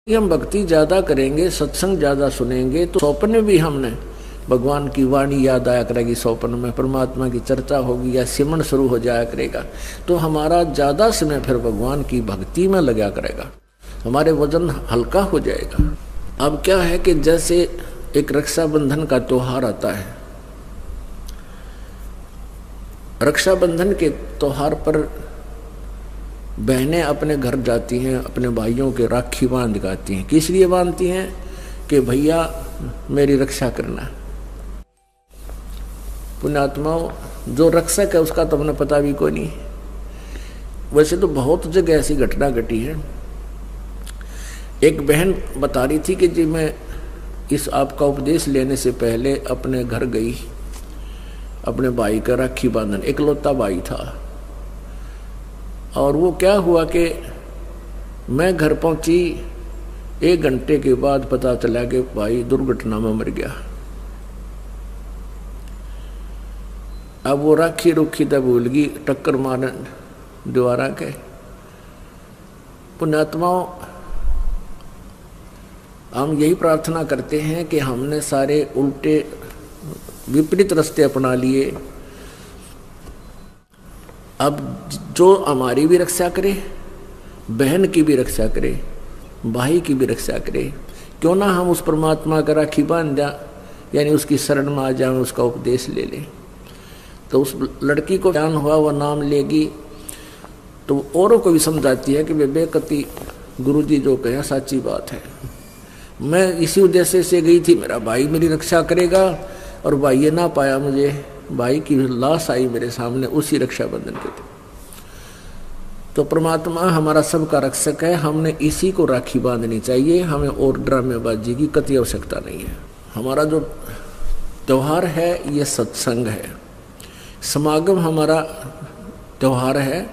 हम भक्ति ज्यादा करेंगे, सत्संग ज्यादा सुनेंगे तो स्वप्न में भी हमने भगवान की वाणी याद आया करेगी, स्वप्न में परमात्मा की चर्चा होगी या सिमरन शुरू हो जाया करेगा, तो हमारा ज्यादा समय फिर भगवान की भक्ति में लगा करेगा, हमारे वजन हल्का हो जाएगा। अब क्या है कि जैसे एक रक्षाबंधन का त्योहार आता है, रक्षाबंधन के त्योहार पर बहनें अपने घर जाती हैं, अपने भाइयों के राखी बांध दिखाती हैं। किस लिए बांधती हैं? कि भैया मेरी रक्षा करना। पुण्यात्माओं, जो रक्षक है उसका तो हमें पता भी कोई नहीं। वैसे तो बहुत जगह ऐसी घटना घटी है। एक बहन बता रही थी कि जी मैं इस आपका उपदेश लेने से पहले अपने घर गई, अपने भाई का राखी बांधन, इकलौता भाई था। और वो क्या हुआ कि मैं घर पहुंची, 1 घंटे के बाद पता चला कि भाई दुर्घटना में मर गया। अब वो राखी रुखी तब भूल गई, टक्कर मारने द्वारा के। पुण्यात्माओं, हम यही प्रार्थना करते हैं कि हमने सारे उल्टे विपरीत रास्ते अपना लिए। अब जो हमारी भी रक्षा करे, बहन की भी रक्षा करे, भाई की भी रक्षा करे, क्यों ना हम उस परमात्मा का राखी बांध जा, यानी उसकी शरण में आ जाए, उसका उपदेश ले लें। तो उस लड़की को ज्ञान हुआ, वह नाम लेगी तो औरों को भी समझाती है कि बेकती गुरुजी जो कहे सच्ची बात है। मैं इसी उद्देश्य से गई थी, मेरा भाई मेरी रक्षा करेगा, और भाई ये ना पाया मुझे, भाई की लाश आई मेरे सामने उसी रक्षाबंधन के दिन। तो परमात्मा हमारा सबका रक्षक है, हमने इसी को राखी बांधनी चाहिए, हमें और ड्रामेबाजी की कतई आवश्यकता नहीं है। हमारा जो त्योहार है ये सत्संग है, समागम हमारा त्योहार है,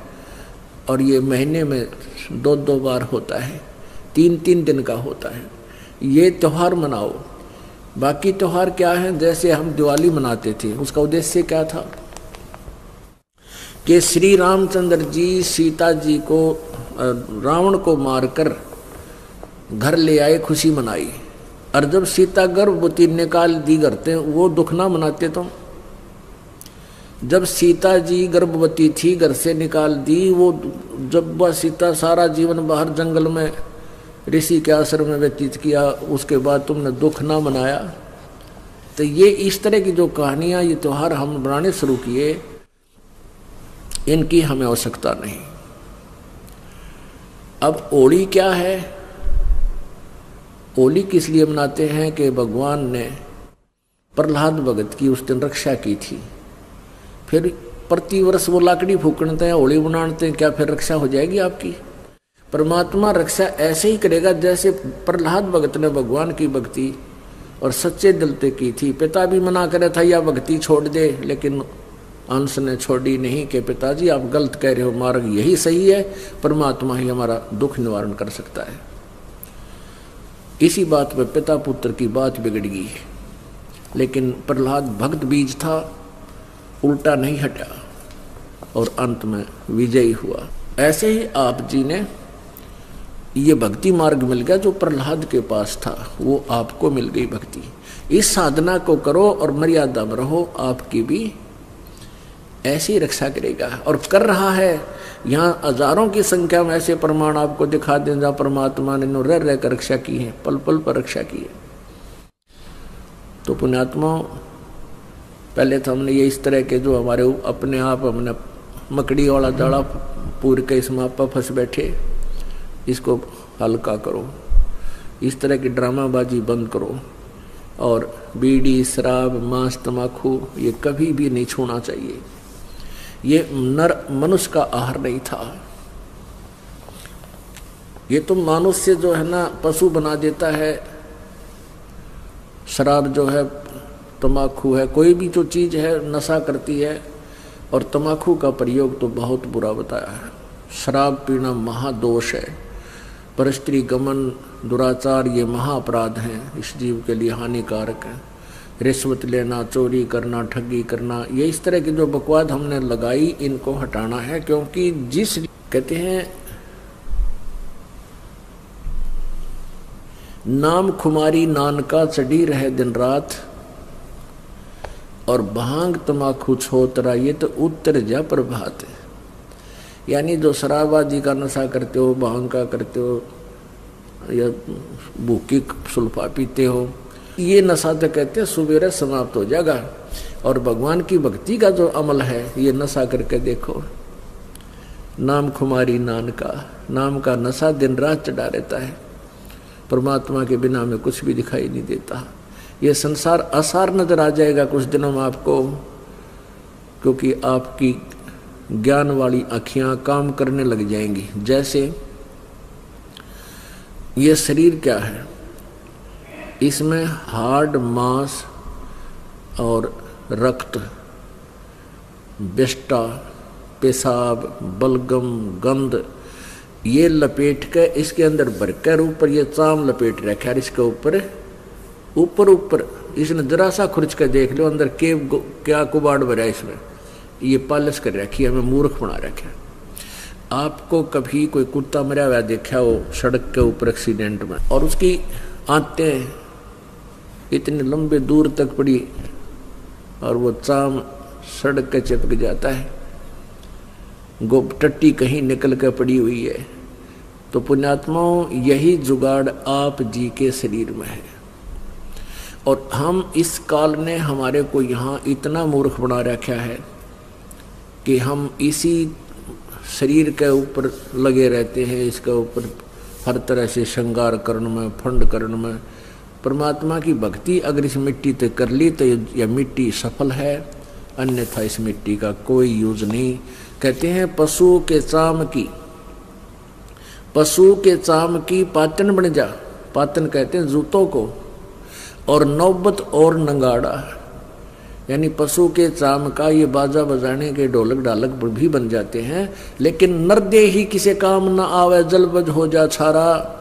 और ये महीने में 2-2 बार होता है, 3-3 दिन का होता है। ये त्योहार मनाओ। बाकी त्योहार क्या है? जैसे हम दिवाली मनाते थे, उसका उद्देश्य क्या था कि श्री रामचंद्र जी सीता जी को, रावण को मारकर घर ले आए, खुशी मनाई। और जब सीता गर्भवती निकाल दी घर से, वो दुख ना मनाते तुम? जब सीता जी गर्भवती थी, घर से निकाल दी, वो जब वह सीता सारा जीवन बाहर जंगल में ऋषि के आश्रम में व्यतीत किया, उसके बाद तुमने दुख ना मनाया। तो ये इस तरह की जो कहानियां, ये त्योहार हम बनाने शुरू किए, इनकी हमें आवश्यकता नहीं। अब होली क्या है? होली किस लिए मनाते हैं कि भगवान ने प्रहलाद भगत की उस दिन रक्षा की थी। फिर प्रतिवर्ष वो लाकड़ी फूकते हैं, होली मनाते हैं, क्या फिर रक्षा हो जाएगी आपकी? परमात्मा रक्षा ऐसे ही करेगा जैसे प्रहलाद भगत ने भगवान की भक्ति और सच्चे दिल से की थी। पिता भी मना करे था या भक्ति छोड़ दे, लेकिन अंश ने छोड़ी नहीं कि पिताजी आप गलत कह रहे हो, मार्ग यही सही है, परमात्मा ही हमारा दुख निवारण कर सकता है। इसी बात पे पिता पुत्र की बात बिगड़ गई, लेकिन प्रहलाद भक्त बीज था, उल्टा नहीं हटा और अंत में विजयी हुआ। ऐसे ही आप जी ने ये भक्ति मार्ग मिल गया जो प्रहलाद के पास था, वो आपको मिल गई भक्ति। इस साधना को करो और मर्यादा में रहो, आपकी भी ऐसी रक्षा करेगा और कर रहा है। यहाँ हजारों की संख्या में ऐसे प्रमाण आपको दिखा दें जहाँ परमात्मा ने रह रह कर रक्षा की है, पल पल पर रक्षा की है। तो पुण्यात्मा, पहले तो हमने ये इस तरह के जो हमारे अपने आप हमने मकड़ी वाला जाड़ा पूर के इसमें आप फंस बैठे, इसको हल्का करो। इस तरह की ड्रामाबाजी बंद करो, और बीड़ी, शराब, मांस, तम्बाकू ये कभी भी नहीं छूना चाहिए। ये नर मनुष्य का आहार नहीं था। ये तो मनुष्य जो है ना पशु बना देता है। शराब जो है, तम्बाकू है, कोई भी जो चीज़ है नशा करती है, और तम्बाकू का प्रयोग तो बहुत बुरा बताया है। शराब पीना महादोष है, परस्त्री गमन, दुराचार ये महाअपराध हैं, इस जीव के लिए हानिकारक है। रिश्वत लेना, चोरी करना, ठगी करना, ये इस तरह की जो बकवाद हमने लगाई, इनको हटाना है। क्योंकि जिस कहते हैं नाम खुमारी नानका चढ़ी रहे दिन रात, और भांग तमाकू छोतरा ये तो उत्तर जा प्रभात है। यानी जो शराब आदि का नशा करते हो, भांग का करते हो, या भूखी सुल्फा पीते हो, ये नशा तो कहते हैं सुबेरे समाप्त हो जाएगा। और भगवान की भक्ति का जो अमल है ये नशा करके देखो। नाम खुमारी नानका, नाम का नशा दिन रात चढ़ा रहता है। परमात्मा के बिना में कुछ भी दिखाई नहीं देता। ये संसार आसार नजर आ जाएगा कुछ दिनों में आपको, क्योंकि आपकी ज्ञान वाली आँखियाँ काम करने लग जाएंगी। जैसे ये शरीर क्या है, इसमें हाड़ मांस और रक्त, विष्टा, पेशाब, बलगम, गंध ये लपेट के इसके अंदर भरकर ऊपर ये चाम लपेट रखा है। इसके ऊपर इसने जरा सा खुरच कर देख लो अंदर क्या कुबाड़ भरा है इसमें, ये पालिश कर रखी है, हमें मूर्ख बना रखा है। आपको कभी कोई कुत्ता मरा हुआ देखा हो सड़क के ऊपर एक्सीडेंट में, और उसकी आंतें इतने लंबे दूर तक पड़ी और वो चाम सड़क के चिपक जाता है, गोब टट्टी कहीं निकल कर पड़ी हुई है। तो पुण्यात्माओं यही जुगाड़ आप जी के शरीर में है। और हम इस काल ने हमारे को यहाँ इतना मूर्ख बना रखा है कि हम इसी शरीर के ऊपर लगे रहते हैं, इसके ऊपर हर तरह से श्रृंगार करने में, फंड करने में। परमात्मा की भक्ति अगर इस मिट्टी ते कर ली तो यह मिट्टी सफल है, अन्यथा इस मिट्टी का कोई यूज नहीं। कहते हैं पशु के चाम की पातन बन जा, पातन कहते हैं जूतों को, और नौबत और नंगाड़ा, यानी पशु के चाम का ये बाजा बजाने के ढोलक ढालक भी बन जाते हैं। लेकिन नरदे ही किसे काम न आवे, जलबज हो जा छारा,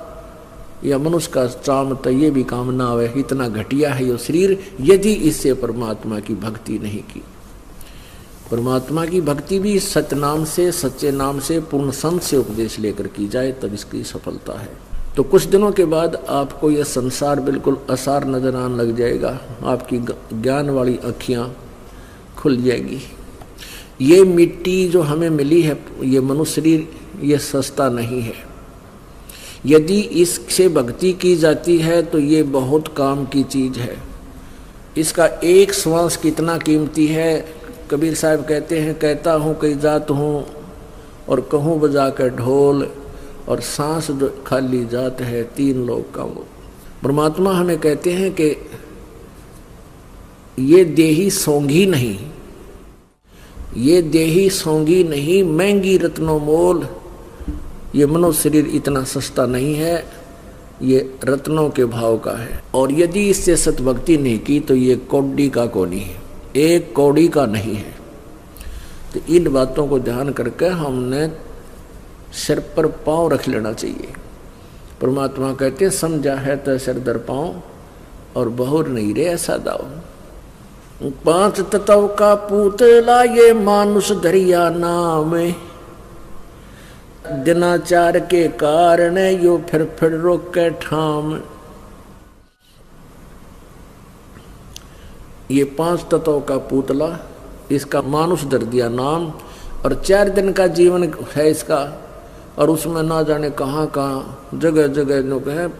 या मनुष्य का चाम तो ये भी काम न आवे। इतना घटिया है ये शरीर, यदि इससे परमात्मा की भक्ति नहीं की। परमात्मा की भक्ति भी सतनाम से, सच्चे नाम से, पूर्ण संत से उपदेश लेकर की जाए तब इसकी सफलता है। तो कुछ दिनों के बाद आपको यह संसार बिल्कुल असार नजर आने लग जाएगा, आपकी ज्ञान वाली आँखियाँ खुल जाएगी। ये मिट्टी जो हमें मिली है, ये मनुष्य शरीर, ये सस्ता नहीं है। यदि इससे भक्ति की जाती है तो ये बहुत काम की चीज है। इसका एक श्वास कितना कीमती है। कबीर साहब कहते हैं, कहता हूँ कई जात हूँ और कहूँ बजा कर ढोल, और सांस जो खाली जात है तीन लोग का वो। परमात्मा हमें कहते हैं कि ये देही सोंगी नहीं, ये देही सोंगी नहीं, महंगी रत्नों मोल। ये मनुष्य शरीर इतना सस्ता नहीं है, ये रत्नों के भाव का है। और यदि इससे सतभक्ति नहीं की तो ये कौड़ी का कोनी है, एक कौड़ी का नहीं है। तो इन बातों को ध्यान करके हमने सिर पर पांव रख लेना चाहिए। परमात्मा कहते हैं, समझा है तो सिर दर पांव, और बहुर नहीं रे ऐसा दाव। 5 तत्व का पूतला ये मानुष धरिया नाम, दिनाचार के कारण यो फिर रोक के ठाम। ये 5 तत्व का पुतला, इसका मानुष धर दिया नाम, और 4 दिन का जीवन है इसका, और उसमें ना जाने कहाँ कहाँ जगह जगह लोग हैं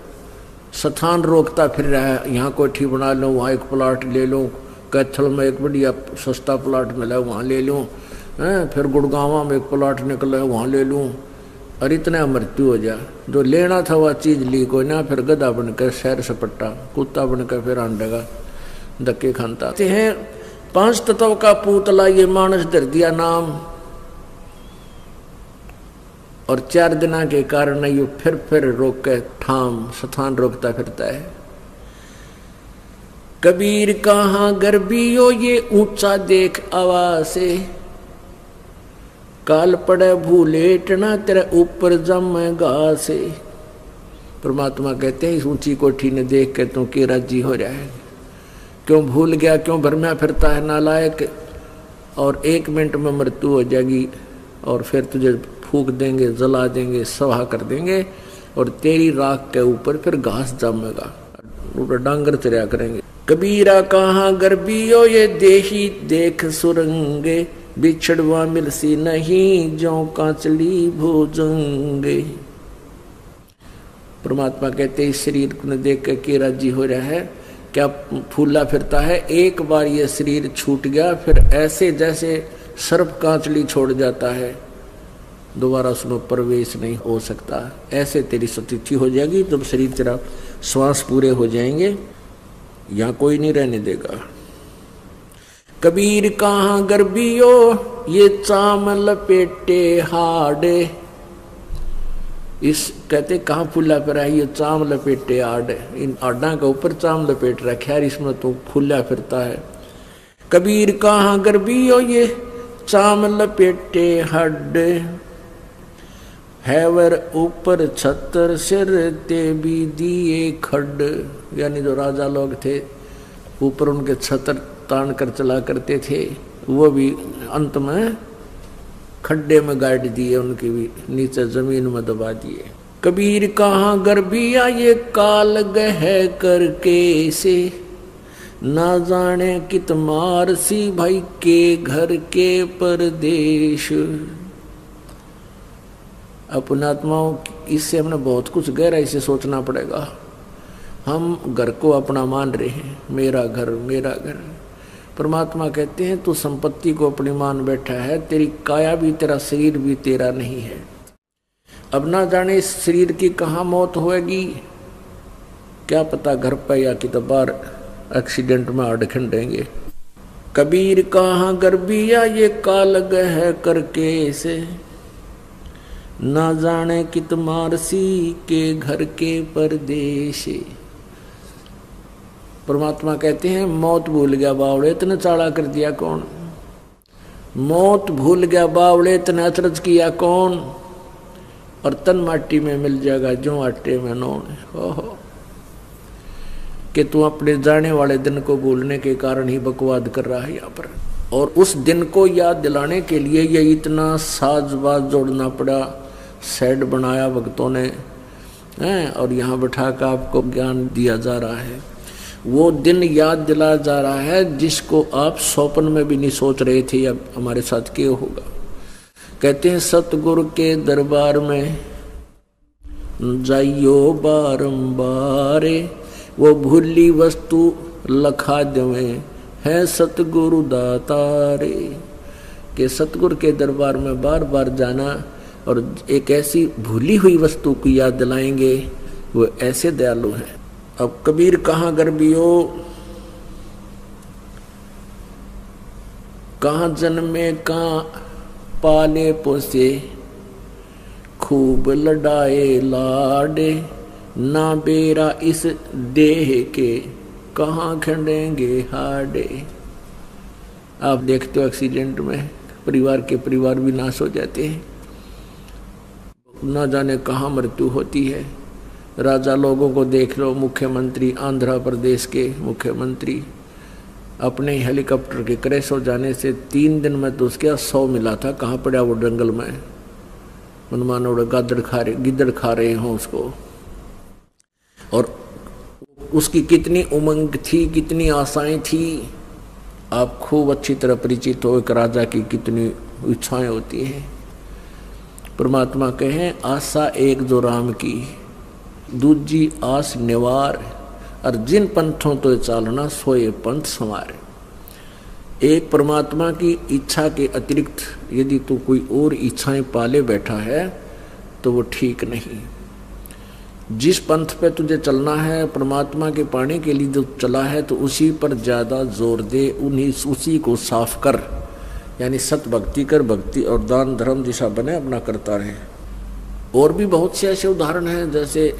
स्थान रोकता फिर रहा है। यहाँ कोठी बना लो, वहाँ एक प्लाट ले लो, कैथल में एक बढ़िया सस्ता प्लाट मिला है वहाँ ले लूँ, फिर गुड़गांव में एक प्लाट निकला है वहाँ ले लूँ, और इतना मृत्यु हो जाए। जो लेना था वह चीज़ ली कोई ना, फिर गधा बनकर सैर सपट्टा, कुत्ता बनकर फिर आंडेगा, धक्के खानता हैं। 5 तत्व का पुतला ये मानस धर दिया नाम, और 4 दिना के कारण ये फिर रोक के ठाम स्थान रोकता फिरता है। कबीर कहाँ गर्बियो ये ऊंचा देख आवासे, काल पड़े भूलेटना तेरे ऊपर जम घासे। परमात्मा कहते हैं, इस ऊंची कोठी ने देख के तू के राजी हो रहा है, क्यों भूल गया, क्यों भरम्या फिरता है नालायक, और 1 मिनट में मृत्यु हो जाएगी, और फिर तुझे फूक देंगे, जला देंगे, सवा कर देंगे। और तेरी राख के ऊपर फिर घास जमेगा, डांगर चरिया करेंगे। कबीरा कहाँ गर्बियो ये देही देख सुरंगे, बिछड़वा मिलसी नहीं जो कांचली भोजंगे। परमात्मा कहते इस शरीर को देख के राजी हो रहा है, क्या फूला फिरता है। एक बार ये शरीर छूट गया फिर ऐसे जैसे सर्प कांचली छोड़ जाता है, दोबारा उसमें प्रवेश नहीं हो सकता। ऐसे तेरी स्थिति हो जाएगी जब शरीर तेरा श्वास पूरे हो जाएंगे, यहाँ कोई नहीं रहने देगा। कबीर कहाँ गर्बियो ये चाम लपेटे हाडे, इस कहते कहाँ फूला फिरा है, ये चाम लपेटे आड, इन आडा के ऊपर चाम लपेट रखा है, इसमें तो फूला फिरता है। कबीर कहाँ गर्बियो ये चाम लपेटे हड, है वर ऊपर छतर सिर ते भी दिए खड। यानी जो राजा लोग थे ऊपर उनके छतर तान कर चला करते थे, वो भी अंत में खड्डे में गाड़ दिए, उनके भी नीचे जमीन में दबा दिए। कबीर कहाँ गर्बिया ये काल गह करके से, ना जाने कित मार सी भाई के घर के परदेश। अपनात्माओं इससे हमने बहुत कुछ गहराई से सोचना पड़ेगा। हम घर को अपना मान रहे हैं, मेरा घर मेरा घर। परमात्मा कहते हैं तू संपत्ति को अपनी मान बैठा है, तेरी काया भी तेरा शरीर भी तेरा नहीं है। अब ना जाने इस शरीर की कहाँ मौत होएगी, क्या पता घर पर या कि तो बाहर एक्सीडेंट में आड़ खंडेंगे। कबीर कहाँ गर्बिया ये काल गह करके से, ना जाने कित मारसी के घर के परदेश। परमात्मा कहते हैं मौत भूल गया बावड़े इतने चाड़ा कर दिया कौन, मौत भूल गया बावड़े इतने अचरज किया कौन, और तन माटी में मिल जाएगा जो आटे में नौन। ओहो कि तू अपने जाने वाले दिन को भूलने के कारण ही बकवाद कर रहा है यहाँ पर, और उस दिन को याद दिलाने के लिए ये इतना साजबाज जोड़ना पड़ा, सेट बनाया भक्तों ने हैं, और यहाँ बैठा कर आपको ज्ञान दिया जा रहा है। वो दिन याद दिलाया जा रहा है जिसको आप स्वप्न में भी नहीं सोच रहे थे अब हमारे साथ क्या होगा। कहते हैं सतगुरु के दरबार में जाइयो बारंबार, वो भूली वस्तु लखा देवे है सतगुरु दातारे। के सतगुरु के दरबार में बार बार जाना और एक ऐसी भूली हुई वस्तु को याद दिलाएंगे, वो ऐसे दयालु हैं। अब कबीर कहाँ गर्बियो, कहाँ जन्मे कहाँ पाले पोसे, खूब लड़ाए लाडे, ना बेरा इस देह के कहाँ खंडेंगे हाडे। आप देखते हो एक्सीडेंट में परिवार के परिवार भी नाश हो जाते हैं, ना जाने कहाँ मृत्यु होती है। राजा लोगों को देख लो, मुख्यमंत्री आंध्र प्रदेश के मुख्यमंत्री अपने हेलीकॉप्टर के क्रैश हो जाने से 3 दिन में तो उसके 100 मिला था, कहाँ पड़ा वो जंगल में, मनमानो गिद्दड़ खा रहे हों उसको। और उसकी कितनी उमंग थी, कितनी आशाएं थी, आप खूब अच्छी तरह परिचित हो एक राजा की कितनी इच्छाएं होती हैं। परमात्मा कहें आशा एक जो राम की, दूजी आस निवार, और जिन पंथों तो चालना सोए पंथ संवार। एक परमात्मा की इच्छा के अतिरिक्त यदि तू कोई और इच्छाएं पाले बैठा है तो वो ठीक नहीं। जिस पंथ पे तुझे चलना है परमात्मा के पाने के लिए जो चला है तो उसी पर ज़्यादा जोर दे, उसी को साफ कर, यानी सत भक्ति कर, भक्ति और दान धर्म दिशा बने अपना करता रहे। और भी बहुत से ऐसे उदाहरण हैं, जैसे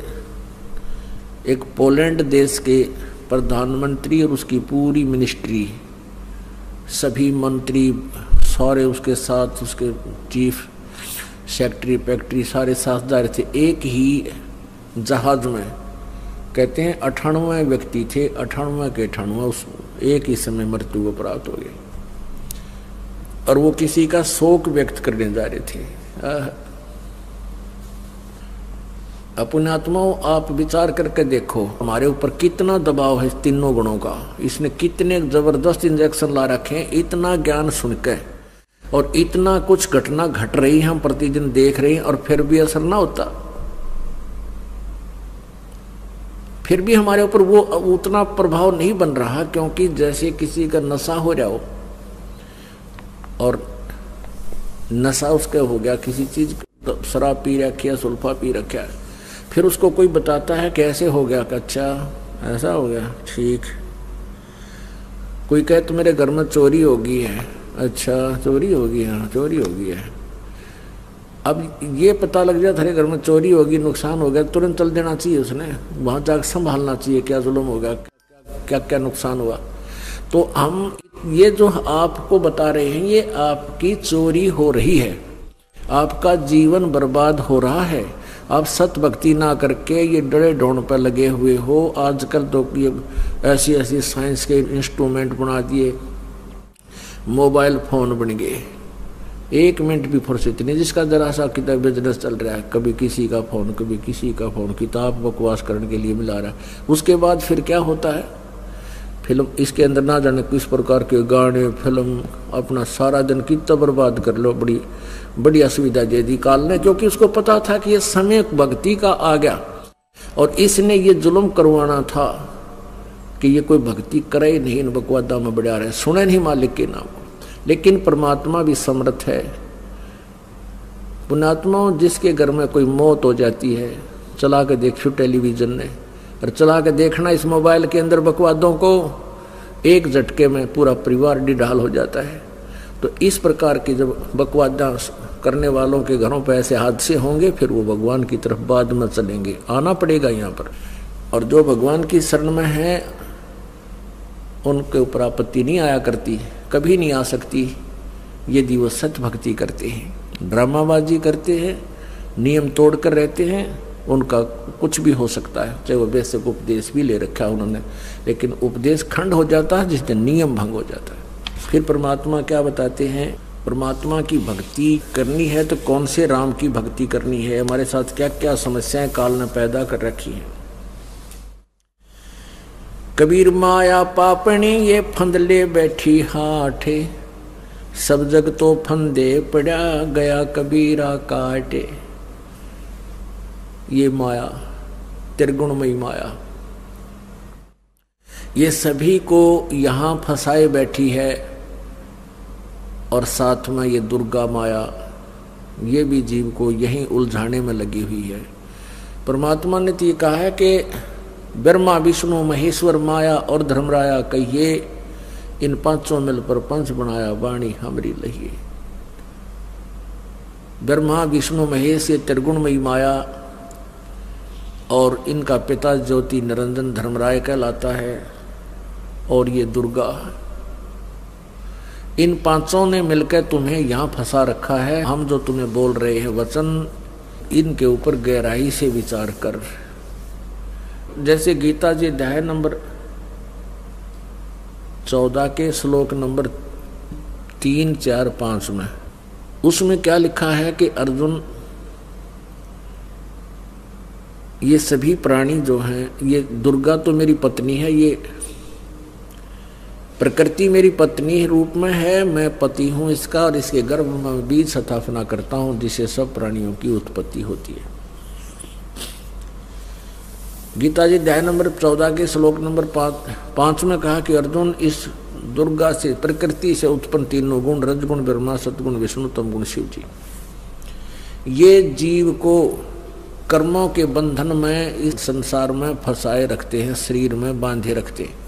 एक पोलैंड देश के प्रधानमंत्री और उसकी पूरी मिनिस्ट्री, सभी मंत्री सारे उसके साथ, उसके चीफ सेक्रेटरी फैक्ट्री सारे साथ जा रहे थे एक ही जहाज में। कहते हैं 98 व्यक्ति थे, 98 के 98 उस एक ही समय मृत्यु को प्राप्त हो गए, और वो किसी का शोक व्यक्त करने जा रहे थे। पुण्यात्माओं, आप विचार करके देखो हमारे ऊपर कितना दबाव है इस तीनों गुणों का। इसने कितने जबरदस्त इंजेक्शन ला रखे हैं, इतना ज्ञान सुन के और इतना कुछ घटना घट रही है, हम प्रतिदिन देख रहे हैं और फिर भी असर ना होता। फिर भी हमारे ऊपर वो उतना प्रभाव नहीं बन रहा, क्योंकि जैसे किसी का नशा हो जाओ और नशा उसका हो गया किसी चीज, शराब पी रखी है, सुल्फा पी रखा है, फिर उसको कोई बताता है कैसे हो गया, अच्छा ऐसा हो गया, ठीक। कोई कहे तो मेरे घर में चोरी हो गई है, अच्छा चोरी हो गई, हाँ चोरी हो गई है। अब ये पता लग जाए तेरे घर में चोरी होगी, नुकसान हो गया, तुरंत चल देना चाहिए उसने, वहाँ जाकर संभालना चाहिए क्या जुल्म हो गया, क्या क्या नुकसान हुआ। तो हम ये जो आपको बता रहे हैं ये आपकी चोरी हो रही है, आपका जीवन बर्बाद हो रहा है। आप सत भक्ति ना करके ये डरे ढोंड पर लगे हुए हो। आजकल तो ये ऐसी ऐसी साइंस के इंस्ट्रूमेंट बना दिए, मोबाइल फोन बन गए, 1 मिनट भी फुर्सत नहीं। जिसका जरा सा किताब बिजनेस चल रहा है, कभी किसी का फोन कभी किसी का फोन, किताब बकवास करने के लिए मिला रहा है। उसके बाद फिर क्या होता है, फिल्म, इसके अंदर ना जाने किस प्रकार के गाने, फिल्म, अपना सारा दिन कितना बर्बाद कर लो। बड़ी असुविधा दे दी काल ने, क्योंकि उसको पता था कि ये समय भक्ति का आ गया और इसने ये जुल्म करवाना था कि ये कोई भक्ति करे नहीं, इन बकवादा में बढ़ा रहे, सुने नहीं मालिक के नाम। लेकिन परमात्मा भी समर्थ है। पुण्यात्मा, जिसके घर में कोई मौत हो जाती है, चला के देखियो टेलीविजन ने, और चला के देखना इस मोबाइल के अंदर बकवादों को, एक झटके में पूरा परिवार डिढाल हो जाता है। तो इस प्रकार की जब बकवादा करने वालों के घरों पर ऐसे हादसे होंगे, फिर वो भगवान की तरफ बाद में चलेंगे, आना पड़ेगा यहाँ पर। और जो भगवान की शरण में है उनके ऊपर आपत्ति नहीं आया करती, कभी नहीं आ सकती, यदि वो सत्य भक्ति करते हैं। ड्रामाबाजी करते हैं, नियम तोड़कर रहते हैं, उनका कुछ भी हो सकता है, चाहे वो बेसिक उपदेश भी ले रखा है उन्होंने, लेकिन उपदेश खंड हो जाता है जिससे नियम भंग हो जाता है। फिर परमात्मा क्या बताते हैं, परमात्मा की भक्ति करनी है तो कौन से राम की भक्ति करनी है, हमारे साथ क्या क्या समस्याएं काल ने पैदा कर रखी हैं। कबीर माया पापणी ये फंदले बैठी हाठे, सब जग तो फंदे पड़ा गया कबीरा काटे। ये माया त्रिगुणमयी माया ये सभी को यहाँ फंसाए बैठी है, और साथ में ये दुर्गा माया ये भी जीव को यहीं उलझाने में लगी हुई है। परमात्मा ने तो ये कहा है कि ब्रह्मा विष्णु महेश्वर माया और धर्मराया कहिए, इन पांचों मिल पर पंच बनाया वाणी हमरी लहिए। ब्रह्मा विष्णु महेश ये त्रिगुणमयी माया, और इनका पिता ज्योति निरंजन धर्मराय कहलाता है, और ये दुर्गा, इन पांचों ने मिलकर तुम्हें यहाँ फंसा रखा है। हम जो तुम्हें बोल रहे हैं वचन, इनके ऊपर गहराई से विचार कर। जैसे गीता जी अध्याय नंबर 14 के श्लोक नंबर 3, 4, 5 में, उसमें क्या लिखा है कि अर्जुन, ये सभी प्राणी जो हैं, ये दुर्गा तो मेरी पत्नी है, ये प्रकृति मेरी पत्नी रूप में है, मैं पति हूँ इसका, और इसके गर्भ में बीज स्थापना करता हूँ जिससे सब प्राणियों की उत्पत्ति होती है। गीता जी अध्याय नंबर 14 के श्लोक नंबर 5 में कहा कि अर्जुन, इस दुर्गा से, प्रकृति से उत्पन्न तीनों गुण, रजगुण ब्रह्मा, सतगुण विष्णु, तमगुण शिव जी, ये जीव को कर्मों के बंधन में इस संसार में फंसाए रखते हैं, शरीर में बांधे रखते हैं।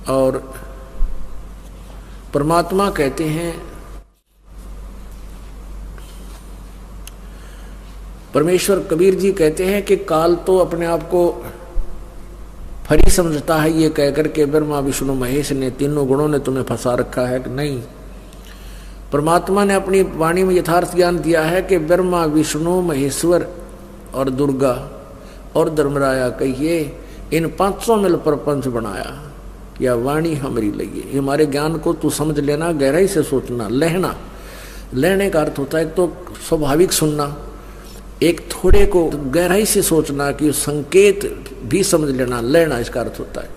और परमात्मा कहते हैं, परमेश्वर कबीर जी कहते हैं कि काल तो अपने आप को फरी समझता है, ये कहकर के ब्रह्मा विष्णु महेश ने, तीनों गुणों ने तुम्हें फंसा रखा है कि नहीं। परमात्मा ने अपनी वाणी में यथार्थ ज्ञान दिया है कि ब्रह्मा विष्णु महेश्वर और दुर्गा और धर्मराया कहिए, इन पांचों मिल प्रपंच बनाया, या वाणी हमारी लगी। हमारे ज्ञान को तू समझ लेना, गहराई से सोचना, लहना, लेने का अर्थ होता है तो स्वाभाविक सुनना, एक थोड़े को गहराई से सोचना कि संकेत भी समझ लेना, लेना इसका अर्थ होता है।